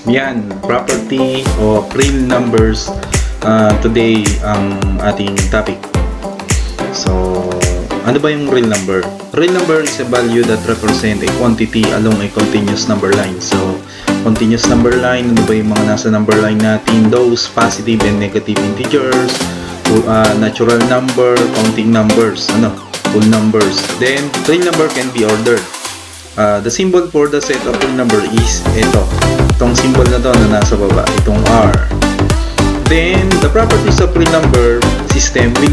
Yan, property of real numbers. Today ang ating topic. So, ano ba yung real number? Real number is a value that represent a quantity along a continuous number line. So, continuous number line, ano ba yung mga nasa number line natin? Those positive and negative integers, natural number, counting numbers, whole numbers. Then, real number can be ordered. The symbol for the set of real number is ito. Itong symbol na to na nasa baba, itong R. Then, the properties of real number system will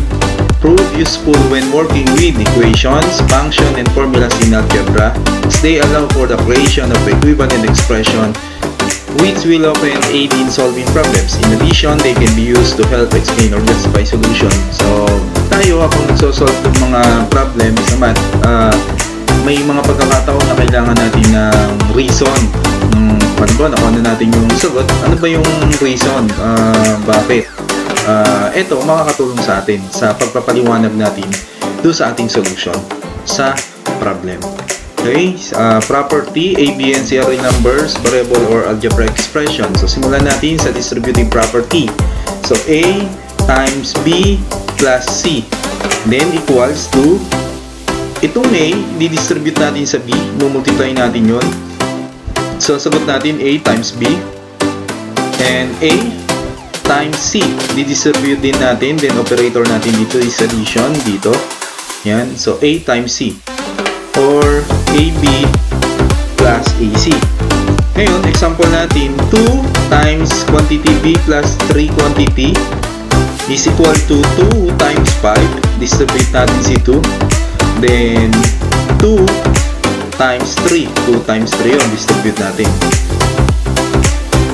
prove useful when working with equations, functions, and formulas in algebra, as they allow for the creation of equivalent expression, which will often aid in solving problems. In addition, they can be used to help explain or justify solution. So, tayo habang nagsosolve ng mga problems naman, may mga pagkakataon na kailangan natin ng reason. Nakuha na natin yung sagot. Ano ba yung reason? Bakit? Ito, makakatulong sa atin sa pagpapaliwanag natin doon sa ating solution sa problem. Okay? Property, A, B, and C are real numbers, variable, or algebraic expression. So, simulan natin sa distributive property. So, A times B plus C. Then, equals to itong A, di-distribute natin sa B, multiply natin yun. So, sagot natin A times B. And A times C, di-distribute din natin. Then, operator natin dito is addition, dito. Yan. So, A times C. Or AB plus AC. Ngayon, example natin, 2 times quantity B plus 3 quantity is equal to 2 times 5. Distribute natin si 2. Then, 2 times 3. 2 times 3 yun. Distribute natin.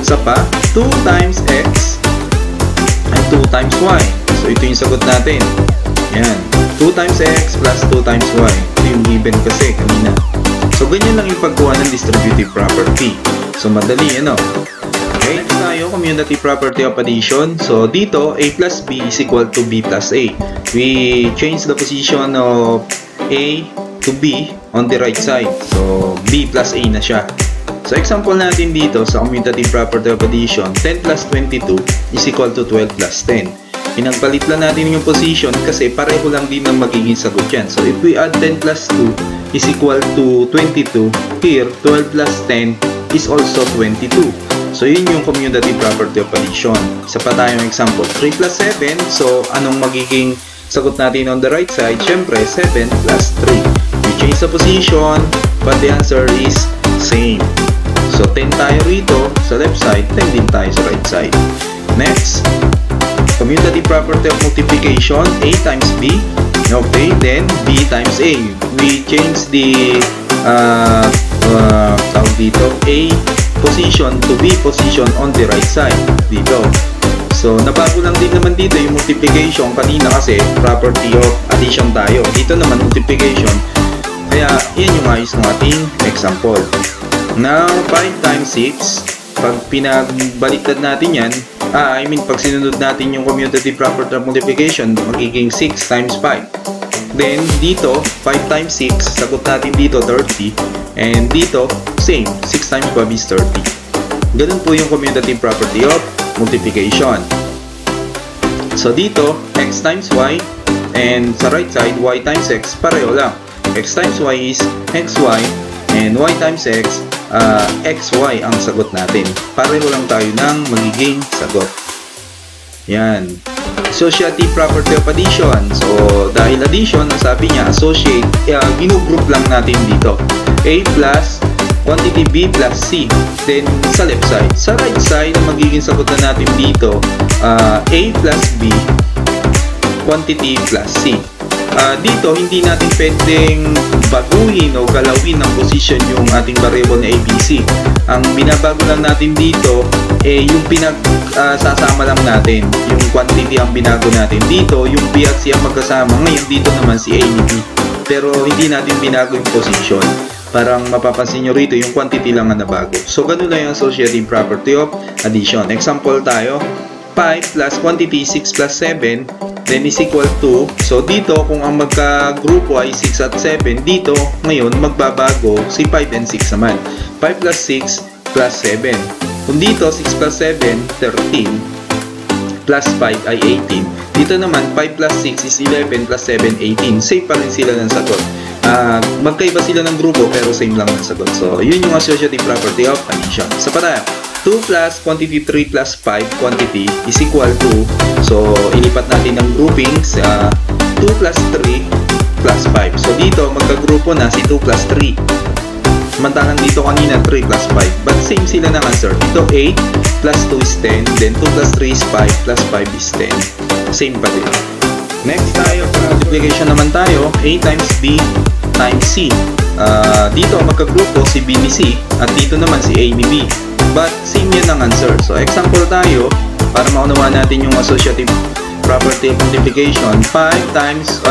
Isa pa, 2 times X and 2 times Y. So, ito yung sagot natin. Yan. 2 times X plus 2 times Y. Ito yung given kasi kanina. So, ganyan lang yung pagkuha ng distributive property. So, madali, Okay, next tayo, commutative property of addition. So, dito, A plus B is equal to B plus A. We change the position of A to B on the right side. So, B plus A na siya. So, example natin dito sa commutative property of addition, 10 plus 22 is equal to 12 plus 10. Pinagpalit lang natin yung position kasi pareho lang din ang magiging sagot yan. So, if we add 10 plus 2 is equal to 22, here, 12 plus 10 is also 22. So, yun yung commutative property of addition. Isa pa tayong example, 3 plus 7. So, anong magiging sagot natin on the right side? Syempre, 7 plus 3. We change the position, but the answer is same. So, 10 tayo rito sa left side, 10 din tayo sa right side. Next, commutative property of multiplication, A times B. Okay, then B times A. We change the tawag dito, A position to B position on the right side. Dito. So, nabago lang din naman dito yung multiplication. Kanina kasi, property of addition tayo. Dito naman, multiplication. Kaya, yan yung ayos ng ating example. Now, 5 times 6. Pag pinagbaliktad natin yan, pag sinunod natin yung commutative property of multiplication, magiging 6 times 5. Then, dito, 5 times 6. Sagot natin dito, 30. And dito, same. 6 times 5 is 30. Ganun po yung commutative property of multiplication. So, dito, x times y, and sa right side, y times x, pareho lang. X times y is xy, and y times x, xy ang sagot natin. Pareho lang tayo ng magiging sagot. Yan. Associative property of addition. So, dahil addition, ang sabi niya, associate, ginugroup lang natin dito. A plus quantity B plus C. Then, sa left side. Sa right side, magiging sagot na natin dito, A plus B, quantity plus C. Dito, hindi natin pwedeng baguhin o galawin ng position yung ating variable na ABC. Ang binabago lang natin dito, yung pinagsasama lang natin. Yung quantity ang binago natin. Dito, yung B at C ang magkasama. Ngayon, dito naman si A ni B. Pero, hindi natin binago yung position. Parang mapapansin nyo rito, yung quantity lang ang nabago. So, ganun lang yung associative property of addition. Example tayo, 5 plus quantity 6 plus 7, then is equal to, so dito, kung ang magka-grupo ay 6 at 7, dito, ngayon, magbabago si 5 and 6 naman. 5 plus 6 plus 7. Kung dito, 6 plus 7, 13, plus 5 ay 18. Dito naman, 5 plus 6 is 11, plus 7, 18. Same pa rin sila ng sagot. Magkaiba sila ng grupo, pero same lang ng sagot. So, yun yung associative property of addition. So, pa tayo. 2 plus quantity 3 plus 5 quantity is equal to, so, ilipat natin ng groupings, 2 plus 3 plus 5. So, dito, magkagrupo na si 2 plus 3. Samantalang dito kanina 3 plus 5. But same sila ng answer. Dito 8 plus 2 is 10. Then 2 plus 3 is 5 plus 5 is 10. Same pa din. Next tayo, multiplication naman tayo. A times B times C. Dito magkagrupo si B ni C. At dito naman si A ni B. But same yan ang answer. So example tayo para maunawaan natin yung associative property of multiplication. 5 times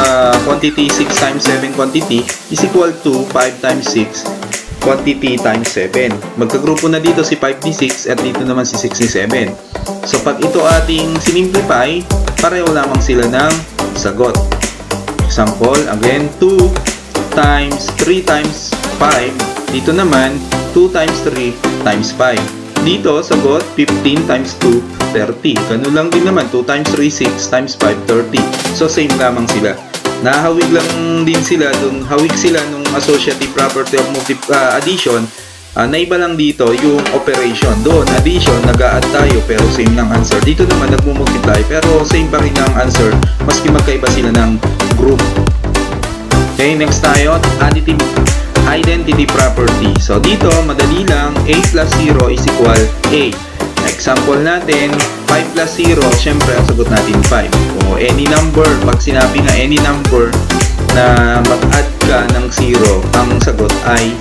quantity 6 times 7 quantity is equal to 5 times 6 quantity times 7. Magkagrupo na dito si 5 ni 6 at dito naman si 6 ni 7. So pag ito ating sinimplify, pareho lamang sila ng sagot. Example, again, 2 times 3 times 5. Dito naman, 2 times 3 times 5. Dito, sagot, 15 times 2, 30. Ganun lang din naman, 2 times 3, 6 times 5, 30. So, same lamang sila. Nahawig lang din sila, hawig sila nung associative property of addition. Naiba lang dito yung operation. Doon, addition, nag-a-add tayo pero same ng answer. Dito naman, nagmumultiply pero same pa rin ang answer maski magkaiba sila ng group. Okay, next tayo, additive identity property. So, dito, madali lang, A plus 0 is equal A. Example natin, 5 plus 0, syempre, ang sagot natin 5. O, any number, pag sinabi nga any number na mag-add ka ng 0, ang sagot ay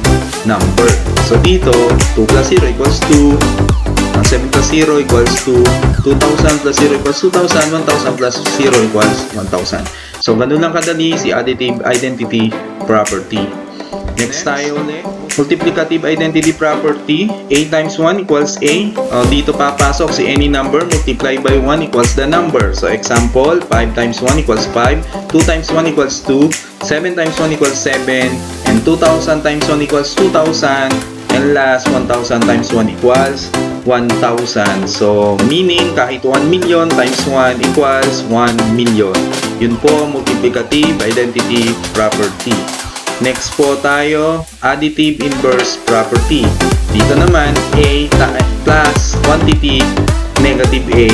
number. So, dito, 2 plus 0 equals 2, 7 plus 0 equals 2, 2,000 plus 0 equals 2,000, 1,000 plus 0 equals 1,000. So, ganun lang kadali si additive identity property. Next tayo ulit. Multiplicative identity property. A times 1 equals A. Dito papasok si any number multiply by 1 equals the number. So, example, 5 times 1 equals 5. 2 times 1 equals 2. 7 times 1 equals 7. And 2,000 times 1 equals 2,000. And last, 1,000 times 1 equals 1,000. So, meaning kahit 1 million times 1 equals 1 million. Yun po, multiplicative identity property. Next po tayo, additive inverse property. Dito naman, A plus quantity negative A,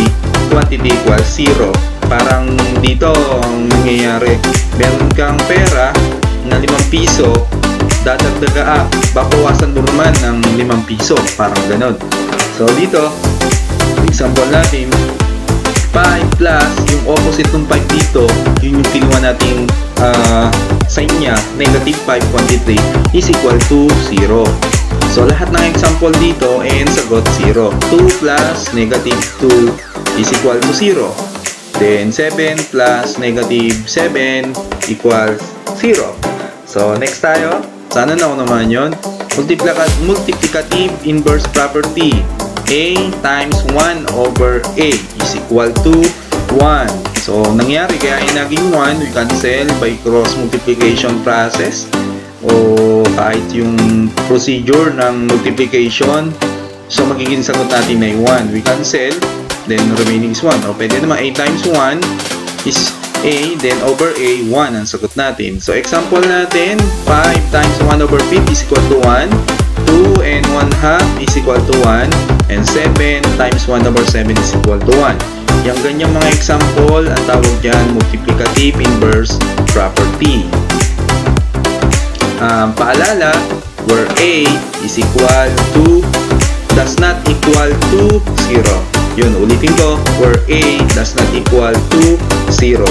quantity equals 0. Parang dito ang nangyayari, meron kang pera na 5 piso, dadagdaga babawasan mo naman ng 5 piso. Parang ganon. So dito, example natin, 5 plus, yung opposite ng 5 dito, yun yung kinuha nating sign niya, negative 5 quantity is equal to 0. So, lahat ng example dito, and sagot 0. 2 plus negative 2 is equal to 0. Then, 7 plus negative 7 equals 0. So, next tayo. Sana naman yun. Multiplicative inverse property. A times 1 over A is equal to 1. So, nangyari kaya ay naging 1, we cancel by cross multiplication process o kahit yung procedure ng multiplication. So, magiging sagot natin ay 1. We cancel, then remaining is 1. O, pwede naman A times 1 is A, then over A, 1 ang sagot natin. So, example natin, 5 times 1 over 5 is equal to 1. 2 and 1/2 is equal to 1. And 7 times 1 over 7 is equal to 1. Yung ganyang mga example, ang tawag dyan, multiplicative inverse property. Paalala, where A is equal to, does not equal to 0. Yun, ulitin ko, where A does not equal to 0.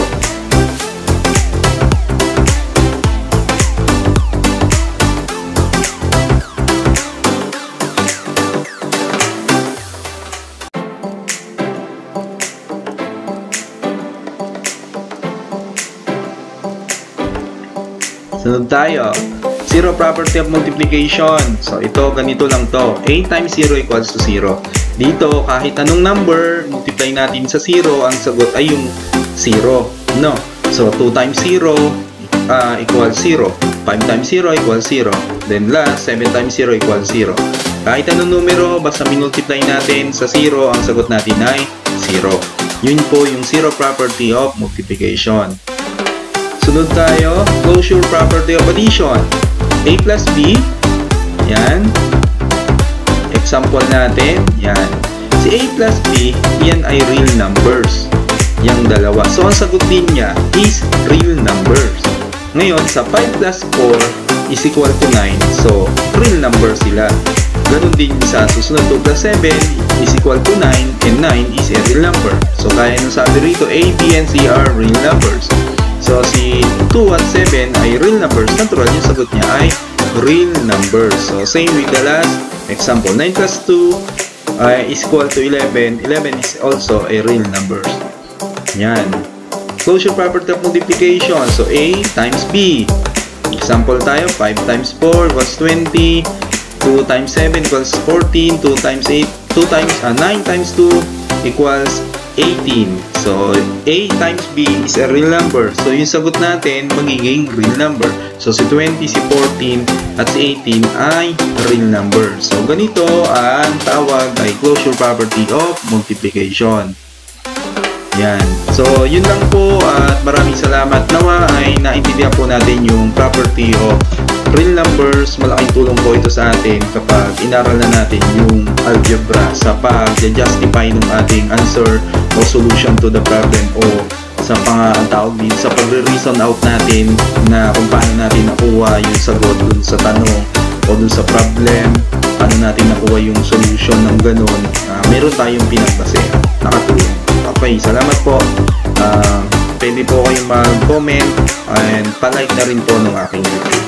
Sunod tayo. Zero property of multiplication. So, ito, ganito lang to. A times 0 equals to 0. Dito, kahit anong number, multiply natin sa 0, ang sagot ay yung 0. No? So, 2 times 0, equals 0. 5 times 0 equals 0. Then last, 7 times 0 equals 0. Kahit anong numero, basta minultiply natin sa 0, ang sagot natin ay 0. Yun po yung zero property of multiplication. Sunod tayo, closure property of addition. A plus B. Yan. Example natin. Yan. Si A plus B, yan ay real numbers. Yang dalawa. So, ang sagot din niya is real numbers. Ngayon, sa 5 plus 4 is equal to 9. So, real numbers sila. Ganun din sa susunod, 2 plus 7 is equal to 9 and 9 is a real number. So, kaya nung sabi rito, A, B, and C are real numbers. So, si 2 at 7 ay real numbers. Natural, yung sagot niya ay real numbers. So, same with the last example. 9 plus 2 is equal to 11. 11 is also a real number. Yan. Closure property of multiplication. So, A times B. Example tayo, 5 times 4 equals 20. 2 times 7 equals 14. 2 times 8, 9 times 2 equals 18. So, A times B is a real number. So, yung sagot natin magiging real number. So, si 20, si 14, at si 18 ay real number. So, ganito ang tawag ay closure property of multiplication. Yan. So, yun lang po at maraming salamat. Nawa ay naintindihan po natin yung property of real numbers. Malaking tulong po ito sa atin kapag inaral na natin yung algebra sa pag-justify ng ating answer o solution to the problem o sa pang-tawag din sa pagre-reason out natin na kung paano natin nakuha yung sagot dun sa tanong o dun sa problem, paano natin nakuha yung solution ng ganun. Meron tayong pinagbasehan. Nakatulong. Okay, salamat po. Pwede po kayong mag-comment and pa-like na rin po ng aking video.